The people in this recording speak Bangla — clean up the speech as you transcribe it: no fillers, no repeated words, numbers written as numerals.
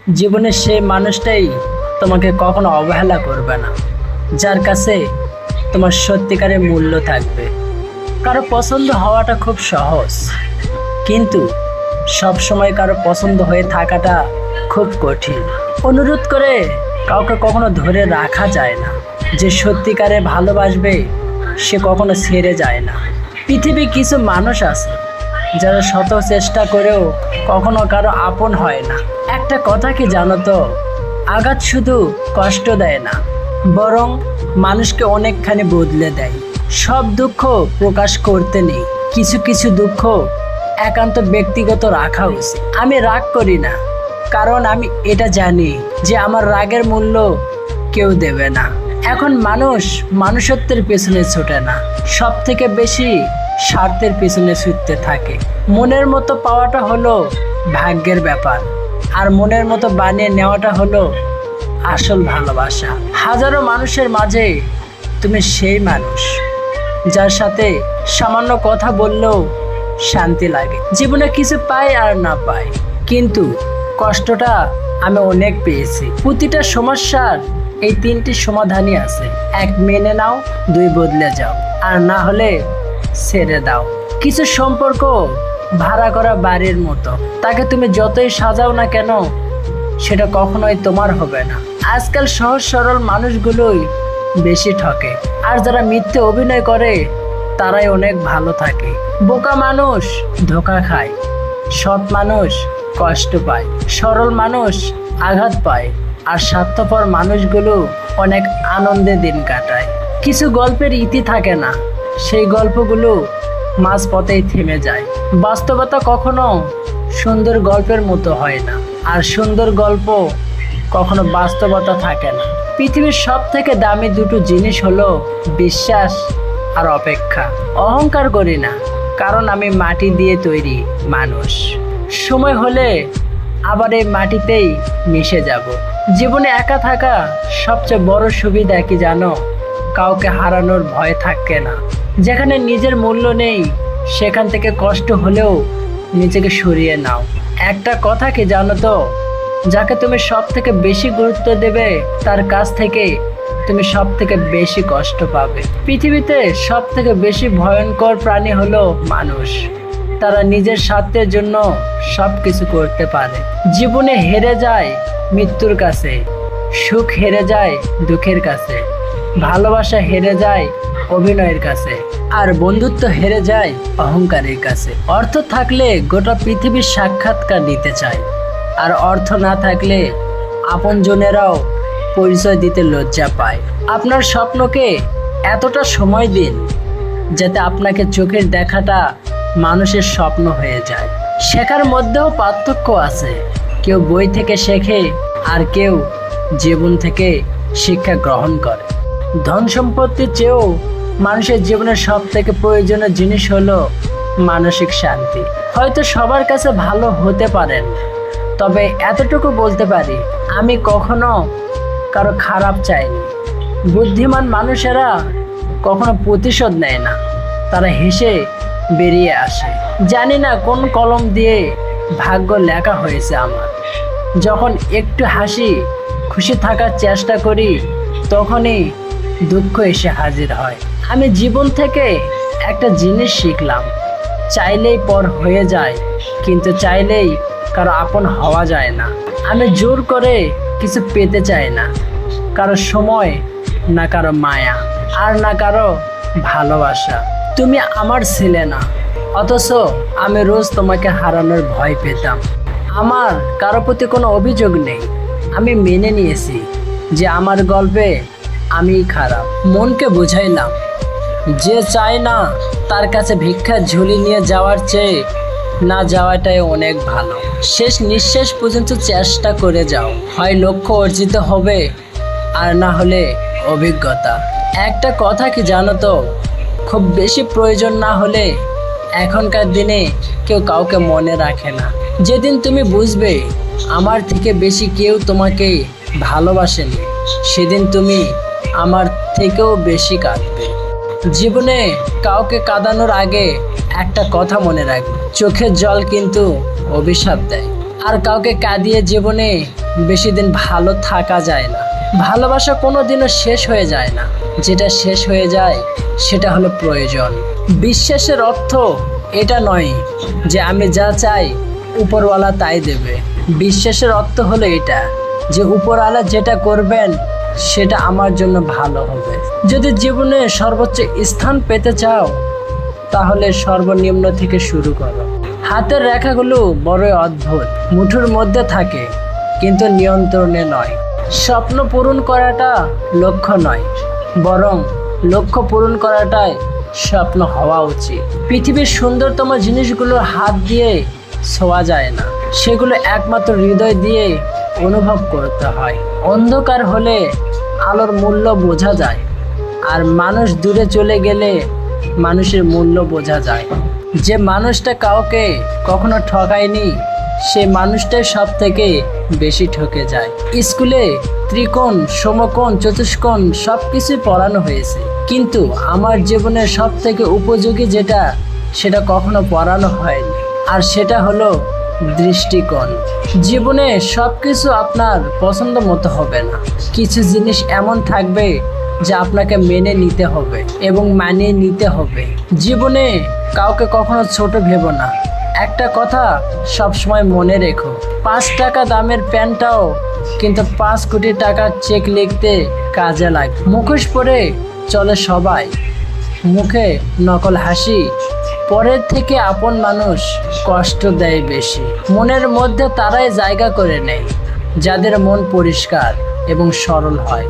জীবনের সেই মানুষটাই তোমাকে কখনো অবহেলা করবে না, যার কাছে তোমার সত্যিকারের মূল্য থাকবে। কারো পছন্দ হওয়াটা খুব সহজ, কিন্তু সব সময় কারো পছন্দ হয়ে থাকাটা খুব কঠিন। অনুরোধ করে কাউকে কখনো ধরে রাখা যায় না। যে সত্যিকারে ভালোবাসবে সে কখনো ছেড়ে যায় না। পৃথিবী কিছু মানুষ আছে যারা শত চেষ্টা করেও কখনো কারো আপন হয় না। একটা কথা কি জানো তো, আঘাত শুধু কষ্ট দেয় না, বরং মানুষকে অনেকখানি বদলে দেয়। সব দুঃখ প্রকাশ করতে নেই, কিছু কিছু দুঃখ একান্ত ব্যক্তিগত রাখা উচিত। আমি রাগ করি না, কারণ আমি এটা জানি যে আমার রাগের মূল্য কেউ দেবে না। এখন মানুষ মানুষত্বের পেছনে ছোটে না, সব থেকে বেশি স্বার্থের পেছনে ছুটতে থাকে। মনের মতো পাওয়াটা হলো ভাগ্যের ব্যাপার, আর মনের মতো বানিয়ে নেওয়াটা হলো আসল ভালোবাসা। হাজারো মানুষের মাঝে তুমি সেই মানুষ যার সাথে সামান্য কথা বললেও শান্তি লাগে। জীবনে কিছু পাই আর না পাই, কিন্তু কষ্টটা আমি অনেক পেয়েছি। প্রতিটা সমস্যার এই তিনটি সমাধানই আছে। এক, মেনে নাও। দুই, বদলে যাও। আর না হলে ছেড়ে দাও। কিছু সম্পর্ক ভাড়া করা বাড়ির মতো, তাকে তুমি যতই সাজাও না কেন সেটা কখনোই তোমার হবে না। আজকাল সহজ সরল মানুষগুলোই বেশি ঠকে, আর যারা মিথ্যে অভিনয় করে তারাই অনেক ভালো থাকে। বোকা মানুষ ধোঁকা খায়, সৎ মানুষ কষ্ট পায়, সরল মানুষ আঘাত পায়, আর স্বার্থপর মানুষগুলো অনেক আনন্দে দিন কাটায়। কিছু গল্পের ইতি থাকে না, সেই গল্পগুলো মাঝপথেই থেমে যায়। বাস্তবতা কখনো সুন্দর গল্পের মতো হয় না, আর সুন্দর গল্প কখনো বাস্তবতা থাকে না। পৃথিবীর সব থেকে দামি দুটো জিনিস হলো বিশ্বাস আর অপেক্ষা। অহংকার করি না, কারণ আমি মাটি দিয়ে তৈরি মানুষ। সময় হলে আবার এই মাটিতেই মিশে যাব। জীবনে একা থাকা সবচেয়ে বড় সুবিধা কি জানো? কাউকে হারানোর ভয় থাকে না। যেখানে নিজের মূল্য নেই সেখান থেকে কষ্ট হলেও নিজেকে সরিয়ে নাও। একটা কথা কি জানো তো, যাকে তুমি সব থেকে বেশি গুরুত্ব দেবে তার কাছ থেকে তুমি সব থেকে বেশি কষ্ট পাবে। পৃথিবীতে সব থেকে বেশি ভয়ঙ্কর প্রাণী হলো মানুষ। তারা নিজের স্বার্থের জন্য সব কিছু করতে পারে। জীবনে হেরে যায় মৃত্যুর কাছে, সুখ হেরে যায় দুঃখের কাছে, ভালোবাসা হেরে যায় অভিনয়ের কাছে, আর বন্ধুত্ব হেরে যায় অহংকারের কাছে। অর্থ থাকলে গোটা পৃথিবীর সাক্ষাৎকার নিতে চায়, আর অর্থ না থাকলে আপনজনেরাও পরিচয় দিতে লজ্জা পায়। আপনার স্বপ্নকে এতটা সময় দিন যাতে আপনাকে চোখের দেখাটা মানুষের স্বপ্ন হয়ে যায়। শেখার মধ্যেও পার্থক্য আছে, কেউ বই থেকে শেখে আর কেউ জীবন থেকে শিক্ষা গ্রহণ করে। ধন সম্পত্তির চেয়েও মানুষের জীবনের সব থেকে প্রয়োজনীয় জিনিস হলো মানসিক শান্তি। হয়তো সবার কাছে ভালো হতে পারেন, তবে এতটুকু বলতে পারি আমি কখনো কারো খারাপ চাইনি। বুদ্ধিমান মানুষেরা কখনো প্রতিশোধ নেয় না, তারা হেসে বেরিয়ে আসে। জানি না কোন কলম দিয়ে ভাগ্য লেখা হয়েছে আমার। যখন একটু হাসি খুশি থাকার চেষ্টা করি তখনই দুঃখ এসে হাজির হয়। আমি জীবন থেকে একটা জিনিস শিখলাম, চাইলেই পর হয়ে যায়, কিন্তু চাইলেই কারো আপন হওয়া যায় না। আমি জোর করে কিছু পেতে চাই না, কারো সময় না, কারো মায়া, আর না কারো ভালোবাসা। তুমি আমার ছিলে না, অথচ আমি রোজ তোমাকে হারানোর ভয় পেতাম। আমার কারো প্রতি কোনো অভিযোগ নেই, আমি মেনে নিয়েছি যে আমার গল্পে আমিই খারাপ। মনকে বুঝাইলাম যে চায় না তার কাছে ভিক্ষার ঝুলি নিয়ে যাওয়ার চেয়ে না যাওয়াটাই অনেক ভালো। শেষ নিঃশ্বাস পর্যন্ত চেষ্টা করে যাও, হয় লক্ষ্য অর্জিত হবে আর না হলে অভিজ্ঞতা। একটা কথা কি জানো তো, খুব বেশি প্রয়োজন না হলে এখনকার দিনে কেউ কাউকে মনে রাখে না। যেদিন তুমি বুঝবে আমার থেকে বেশি কেউ তোমাকে ভালোবাসেনি, সেদিন তুমি আমার থেকেও বেশি কাঁদবে। জীবনে কাউকে কাঁদানোর আগে একটা কথা মনে রাখবে, চোখের জল কিন্তু অভিশাপ দেয়। আর কাউকে কাঁদিয়ে জীবনে বেশি দিন ভালো থাকা যায় না। ভালোবাসা কোনোদিনও শেষ হয়ে যায় না। যেটা শেষ হয়ে যায় সেটা হলো প্রয়োজন। বিশ্বাসের অর্থ এটা নয় যে আমি যা চাই উপরওয়ালা তাই দেবে। বিশ্বাসের অর্থ হলো এটা যে উপরওয়ালা যেটা করবেন সেটা আমার জন্য ভালো হবে। যদি জীবনে সর্বোচ্চ স্থান পেতে চাও তাহলে সর্বনিম্ন থেকে শুরু করো। হাতের রেখাগুলো বড়ই অদ্ভুত, মুঠোর মধ্যে থাকে কিন্তু নিয়ন্ত্রণে নয়। স্বপ্ন পূরণ করাটা লক্ষ্য নয়, বরং লক্ষ্য পূরণ করাটাই স্বপ্ন হওয়া উচিত। পৃথিবীর সুন্দরতম জিনিসগুলো হাত দিয়ে ছোঁয়া যায় না, সেগুলো একমাত্র হৃদয় দিয়ে অনুভব করতে হয়। অন্ধকার হলে আলোর মূল্য বোঝা যায়, আর মানুষ দূরে চলে গেলে মানুষের মূল্য বোঝা যায়। যে মানুষটা কাউকে কখনো ঠকায়নি সেই মানুষটাই সব থেকে বেশি ঠকে যায়। স্কুলে ত্রিকোণ, সমকোণ, চতুষ্কোণ সব কিছুই পড়ানো হয়েছে, কিন্তু আমার জীবনের সব থেকে উপযোগী যেটা সেটা কখনো পড়ানো হয়নি, আর সেটা হলো দৃষ্টিকোণ। জীবনে সব কিছু আপনার পছন্দ মতো হবে না। কিছু জিনিস এমন থাকবে যা আপনাকে মেনে নিতে হবে এবং মানিয়ে নিতে হবে। জীবনে কাউকে কখনো ছোট ভেবো না। একটা কথা সবসময় মনে রেখো, 5 টাকা দামের প্যান্টটাও কিন্তু 5 কোটি টাকার চেক লিখতে কাজে লাগে। মুখোশ পরে চলে সবাই, মুখে নকল হাসি। পরের থেকে আপন মানুষ কষ্ট দেয় বেশি। মনের মধ্যে তারাই জায়গা করে নেয় যাদের মন পরিষ্কার এবং সরল হয়।